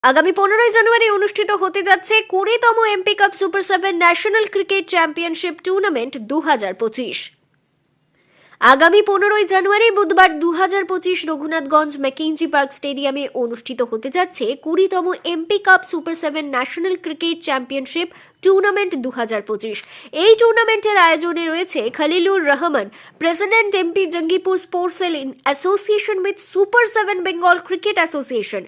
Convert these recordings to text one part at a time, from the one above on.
আগামী 15ই জানুয়ারি অনুষ্ঠিত হতে যাচ্ছে 20তম MP cup super 7 national cricket championship tournament 2025। আগামী 15ই জানুয়ারি বুধবার 2025 রঘুনাথগঞ্জ ম্যাকেঞ্জি পার্ক স্টেডিয়ামে অনুষ্ঠিত হতে যাচ্ছে 20তম MP cup super 7 national cricket championship tournament 2025। এই টুর্নামেন্টের আয়োজনে রয়েছে Khalilur Rahman, president MP Jangipur sports cell in association with super 7 Bengal cricket association.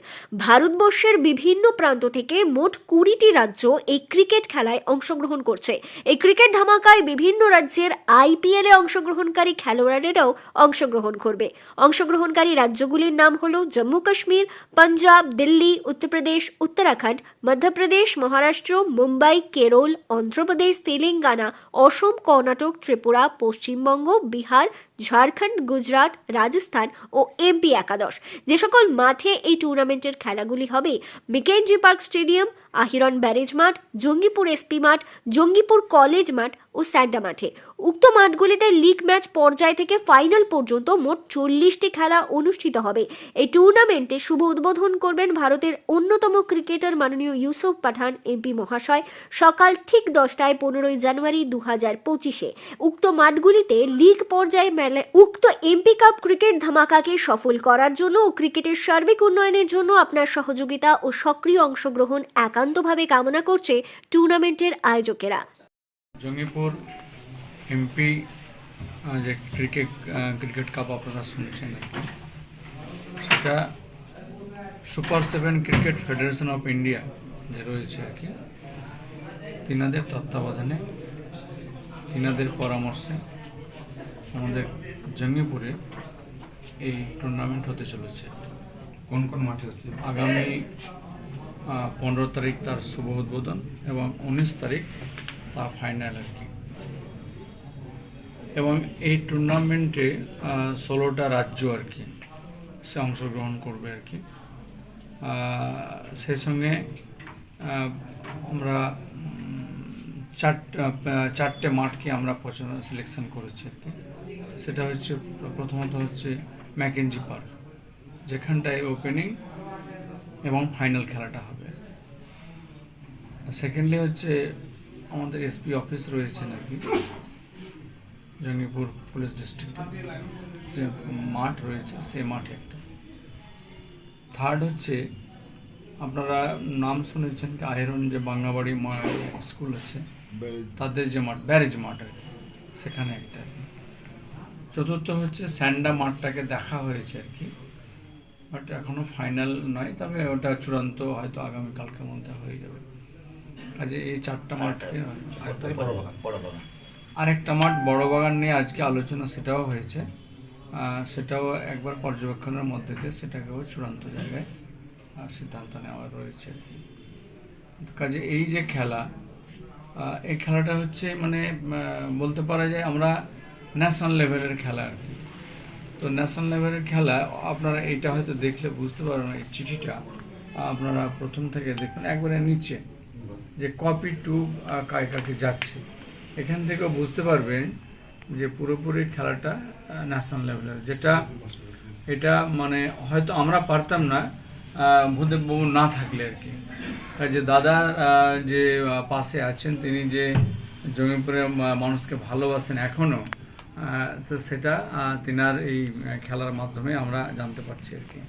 ভারতবর্ষের বিভিন্ন প্রান্ত থেকে মোট 20টি রাজ্য এই ক্রিকেট খেলায় অংশগ্রহণ করছে। এই ক্রিকেট ধামাকায় বিভিন্ন রাজ্যের আইপিএল এ অংশগ্রহণকারী খেলোয়াড়েরাও অংশগ্রহণ করবে। অংশগ্রহণকারী রাজ্যগুলির নাম হলো জম্মু কাশ্মীর, পাঞ্জাব, দিল্লি, উত্তরপ্রদেশ, উত্তরাখণ্ড, মধ্যপ্রদেশ, মহারাষ্ট্র, মুম্বাই, কেরল, অন্ধ্রপ্রদেশ, তেলেঙ্গানা, অসম, কর্ণাটক, ত্রিপুরা, পশ্চিমবঙ্গ, বিহার, ঝাড়খণ্ড, গুজরাট, রাজস্থান ও এমপি একাদশ। যে সকল মাঠে এই টুর্নামেন্টের খেলাগুলি হবে: McKenzie park stadium, Ahiran barrage মাঠ, জঙ্গিপুর এসপি মাঠ, জঙ্গিপুর কলেজ মাঠ ও স্যান্টা মাঠে। উক্ত মাঠগুলিতে লিগ ম্যাচ পর্যায় থেকে ফাইনাল পর্যন্ত মোট 40টি খেলা অনুষ্ঠিত হবে। এই টুর্নামেন্টে শুভ উদ্বোধন করবেন ভারতের অন্যতম ক্রিকেটার মাননীয় ইউসুফ পাঠান এমপি মহাশয় সকাল ঠিক 10টায় 15ই জানুয়ারি 2025-এ। উক্ত মাঠগুলিতে লিগ পর্যায়ে উক্ত এমপি কাপ ক্রিকেট ধামাকাকে সফল করার জন্য ও ক্রিকেটের সার্বিক উন্নয়নের জন্য আপনার সহযোগিতা ও সক্রিয় অংশগ্রহণ একান্তভাবে কামনা করছে টুর্নামেন্টের আয়োজকেরা। জঙ্গিপুর এমপি যে ক্রিকেট কাপ আপনারা শুনছেন, সেটা super 7 cricket federation of India যে রয়েছে আর কি, তিনাদের তত্ত্বাবধানে, তিনাদের পরামর্শে আমাদের জঙ্গিপুরে এই টুর্নামেন্ট হতে চলেছে। কোন কোন মাঠে হচ্ছে? আগামী 15 তারিখ তার শুভ উদ্বোধন এবং 19 তারিখ তার ফাইনাল আর কি। এবং এই টুর্নামেন্টে 16টা রাজ্য আর কি সে অংশগ্রহণ করবে আর কি। সেই সঙ্গে আমরা চারটে মাঠকে আমরা সিলেকশন করেছি আর কি। সেটা হচ্ছে প্রথমত হচ্ছে ম্যাকেঞ্জি পার্ক, যেখানটায় ওপেনিং এবং ফাইনাল খেলাটা হবে। সেকেন্ডলি হচ্ছে আমাদের এসপি অফিস রয়েছেন আর কি, জঙ্গিপুর পুলিশ ডিস্ট্রিক্টে যে মাঠ রয়েছে সেই মাঠে একটা। থার্ড হচ্ছে আপনারা নাম শুনেছেন কি, আহিরন যে বাঙ্গাবাড়ি স্কুল আছে তাদের যে মাঠ, ব্যারেজ মাঠ আর কি, সেখানে একটা আর কি। চতুর্থ হচ্ছে স্যান্ডা মাঠটাকে দেখা হয়েছে আর কি, বাট এখনও ফাইনাল নয়, তবে ওটা চূড়ান্ত হয়তো আগামীকালকের মধ্যে হয়ে যাবে। কাজে এই চারটা মাঠকে, আরেকটা মাঠ বড় বাগান নিয়ে আজকে আলোচনা, সেটাও হয়েছে, সেটাও একবার পর্যবেক্ষণের মধ্যে দিয়ে সেটাকেও চূড়ান্ত জায়গায় সিদ্ধান্ত নেওয়া রয়েছে। কাজে এই যে খেলা, এই খেলাটা হচ্ছে মানে বলতে পারা যায় আমরা ন্যাশনাল লেভেলের খেলা আর কি। তো ন্যাশনাল লেভেলের খেলা আপনারা এইটা হয়তো দেখলে বুঝতে পারবেন, এই চিঠিটা আপনারা প্রথম থেকে দেখবেন একবারে নিচে যে কপি টু কাকে যাচ্ছে, এখান থেকেও বুঝতে পারবেন যে পুরোপুরি খেলাটা ন্যাশনাল লেভেলের, যেটা এটা মানে হয়তো আমরা পারতাম না ভূদেববাবু না থাকলে আর কি। যে দাদা যে পাশে আছেন, তিনি যে জঙ্গিপুরের মানুষকে ভালোবাসেন এখনও, তো সেটা তিনার এই খেলার মাধ্যমে আমরা জানতে পারছি আর কি।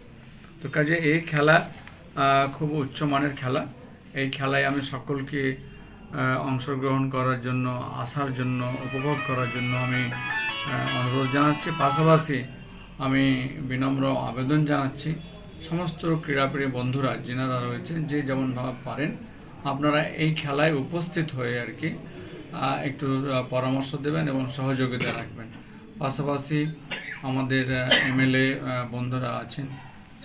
তো কাজে এই খেলা খুব উচ্চমানের খেলা। এই খেলায় আমি সকলকে অংশগ্রহণ করার জন্য, আসার জন্য, উপভোগ করার জন্য আমি অনুরোধ জানাচ্ছি। পাশাপাশি আমি বিনম্র আবেদন জানাচ্ছি সমস্ত ক্রীড়াপ্রিয় বন্ধুরা যেনারা রয়েছেন, যে যেমনভাবে পারেন আপনারা এই খেলায় উপস্থিত হয়ে আর কি একটু পরামর্শ দেবেন এবং সহযোগিতা রাখবেন। পাশাপাশি আমাদের এমএলএ বন্ধুরা আছেন,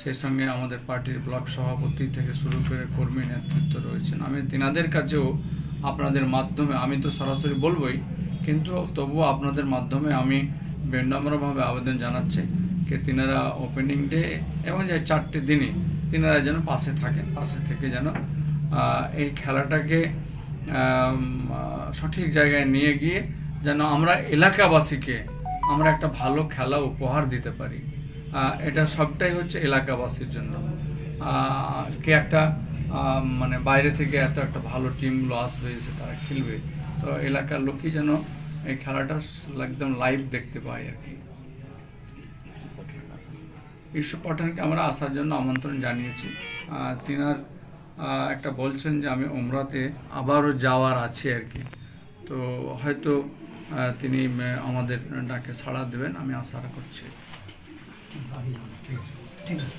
সেই সঙ্গে আমাদের পার্টির ব্লক সভাপতি থেকে শুরু করে কর্মী নেতৃত্ব রয়েছেন। আমি তিনাদের কাছেও আপনাদের মাধ্যমে, আমি তো সরাসরি বলবই, কিন্তু তবুও আপনাদের মাধ্যমে আমি বিনম্রভাবে আবেদন জানাচ্ছি যে তিনারা ওপেনিং ডে এবং যে 4টে দিনে তিনারা যেন পাশে থাকেন, পাশে থেকে যেন এই খেলাটাকে সঠিক জায়গায় নিয়ে গিয়ে যেন আমরা এলাকাবাসীকে আমরা একটা ভালো খেলা উপহার দিতে পারি। এটা সবটাই হচ্ছে এলাকাবাসীর জন্য। কে একটা মানে বাইরে থেকে এত একটা ভালো টিমগুলো আসবে, এসে তারা খেলবে, তো এলাকার লোকই যেন এই খেলাটা একদম লাইভ দেখতে পায় আর কি। ইউসুফ পাঠানকে আমরা আসার জন্য আমন্ত্রণ জানিয়েছি। তিনার একটা বলছেন যে আমি উমরাতে আবারও যাওয়ার আছে আর কি, তো হয়তো তিনি আমাদের ডাকে সাড়া দেবেন, আমি আশা করছি। ঠিক আছে।